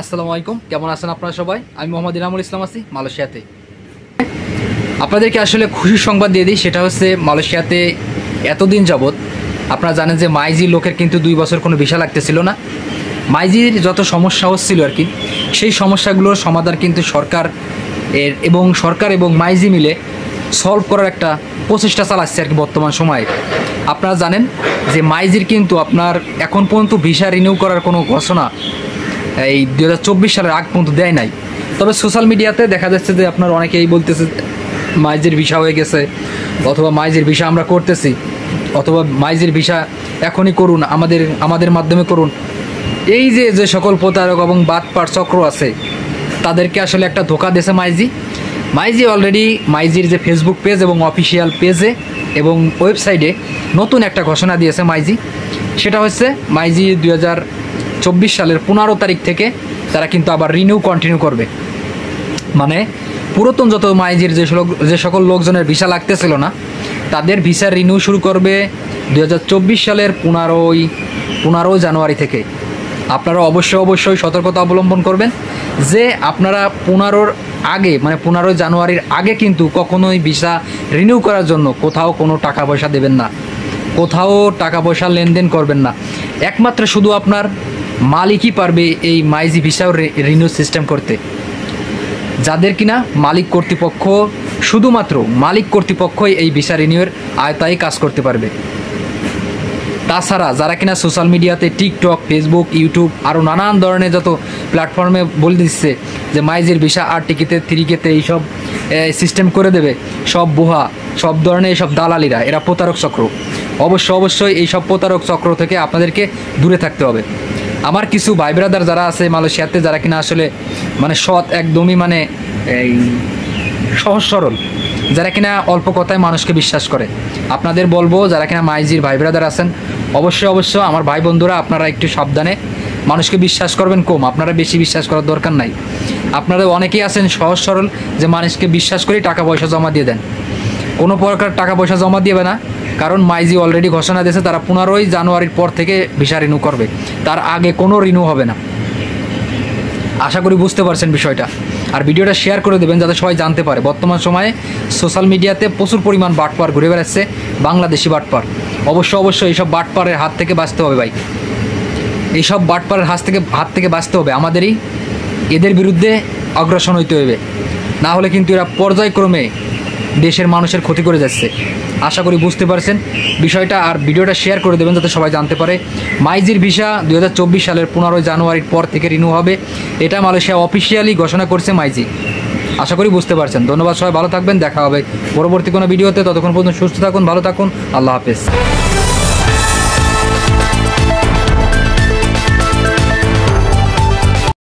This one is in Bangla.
আসসালামু আলাইকুম, কেমন আছেন আপনারা সবাই? আমি মোহাম্মদ ইনামুল ইসলাম আছি মালয়েশিয়াতে। আপনাদেরকে আসলে খুশির সংবাদ দিয়ে দিই, সেটা হচ্ছে মালয়েশিয়াতে এতদিন যাবৎ আপনারা জানেন যে মাইজি লোকের কিন্তু 2 বছর কোনো ভিসা লাগতেছিল না। মাইজির যত সমস্যা হচ্ছিল আর কি, সেই সমস্যাগুলোর সমাধান কিন্তু সরকার এবং মাইজি মিলে সলভ করার একটা প্রচেষ্টা চালাচ্ছে আর কি বর্তমান সময়ে। আপনারা জানেন যে মাইজির কিন্তু আপনার এখন পর্যন্ত ভিসা রিনিউ করার কোনো ঘোষণা এই 2024 সালের আগ পর্যন্ত দেয় নাই। তবে সোশ্যাল মিডিয়াতে দেখা যাচ্ছে যে আপনার অনেকেই বলতেছে মাইজির ভিসা হয়ে গেছে, অথবা মাইজির ভিসা আমরা করতেছি, অথবা মাইজির ভিসা এখনই করুন, আমাদের মাধ্যমে করুন। এই যে সকল প্রতারক এবং বাটপার চক্র আছে, তাদেরকে আসলে একটা ধোঁকা দিয়েছে মাইজি অলরেডি মাইজির যে ফেসবুক পেজ এবং অফিসিয়াল পেজে এবং ওয়েবসাইটে নতুন একটা ঘোষণা দিয়েছে মাইজি। সেটা হচ্ছে মাইজি 2024 সালের 15 তারিখ থেকে তারা কিন্তু আবার রিনিউ কন্টিনিউ করবে। মানে পুরাতন যত মাইজির যে সকল লোকজনের ভিসা লাগতেছিল না, তাদের ভিসা রিনিউ শুরু করবে 2024 সালের 15 জানুয়ারি থেকে। আপনারা অবশ্যই সতর্কতা অবলম্বন করবেন যে আপনারা 15 আগে, মানে 15 জানুয়ারির আগে কিন্তু কখনোই ভিসা রিনিউ করার জন্য কোথাও কোনো টাকা পয়সা দেবেন না, কোথাও টাকা পয়সা লেনদেন করবেন না। একমাত্র শুধু আপনার মালিকই পারবে এই মাইজি ভিসাও রিনিউ সিস্টেম করতে, যাদের কিনা শুধুমাত্র মালিক কর্তৃপক্ষই এই ভিসা রিনিউয়ের আওতায় কাজ করতে পারবে। তাছাড়া যারা কিনা সোশ্যাল মিডিয়াতে টিকটক, ফেসবুক, ইউটিউব আরও নানান ধরনের যত প্ল্যাটফর্মে বলে দিচ্ছে যে মাইজির ভিসা আর টিকিতে 3K-তে এইসব সিস্টেম করে দেবে, সব বুহা, সব ধরনের এইসব দালালিরা, এরা প্রতারক চক্র। অবশ্যই এইসব প্রতারক চক্র থেকে আপনাদেরকে দূরে থাকতে হবে। আমার কিছু ভাই ব্রাদার যারা আছে মালয়েশিয়াতে, যারা কিনা আসলে মানে সৎ, একদমই মানে এই সহজ সরল, যারা কিনা অল্প কথায় মানুষকে বিশ্বাস করে, আপনাদের বলবো যারা কিনা মাইজির ভাই ব্রাদার আছেন, অবশ্যই আমার ভাই বন্ধুরা, আপনারা একটু সাবধানে মানুষকে বিশ্বাস করবেন কম, আপনারা বেশি বিশ্বাস করার দরকার নাই। আপনারা অনেকেই আছেন সহজ সরল, যে মানুষকে বিশ্বাস করেই টাকা পয়সা জমা দিয়ে দেন। কোনো প্রকার টাকা পয়সা জমা দিবে না, কারণ মাইজি অলরেডি ঘোষণা দিয়েছে তারা 15 জানুয়ারির পর থেকে ভিসা রিনিউ করবে, তার আগে কোনো রিনিউ হবে না। আশা করি বুঝতে পারছেন বিষয়টা। আর ভিডিওটা শেয়ার করে দেবেন যাতে সবাই জানতে পারে। বর্তমান সময়ে সোশ্যাল মিডিয়াতে প্রচুর পরিমাণ বাটপার ঘুরে বেড়াচ্ছে, বাংলাদেশি বাটপার। অবশ্যই এইসব বাটপারের হাত থেকে বাঁচতে হবে ভাই, এইসব বাটপারের হাত থেকে বাঁচতে হবে। আমাদেরই এদের বিরুদ্ধে অগ্রসর হইতে হবে, না হলে কিন্তু এরা পর্যায়ক্রমে দেশের মানুষের ক্ষতি করে যাচ্ছে। আশা করি বুঝতে পারছেন বিষয়টা। আর ভিডিওটা শেয়ার করে দেবেন যাতে সবাই জানতে পারে। মাইজির ভিসা 2024 সালের 15 জানুয়ারির পর থেকে রিনিউ হবে, এটা মালয়েশিয়া অফিসিয়ালি ঘোষণা করছে মাইজি। আশা করি বুঝতে পারছেন। ধন্যবাদ, সবাই ভালো থাকবেন, দেখা হবে পরবর্তী কোনো ভিডিওতে। ততক্ষণ পর্যন্ত সুস্থ থাকুন, ভালো থাকুন, আল্লাহ হাফেজ।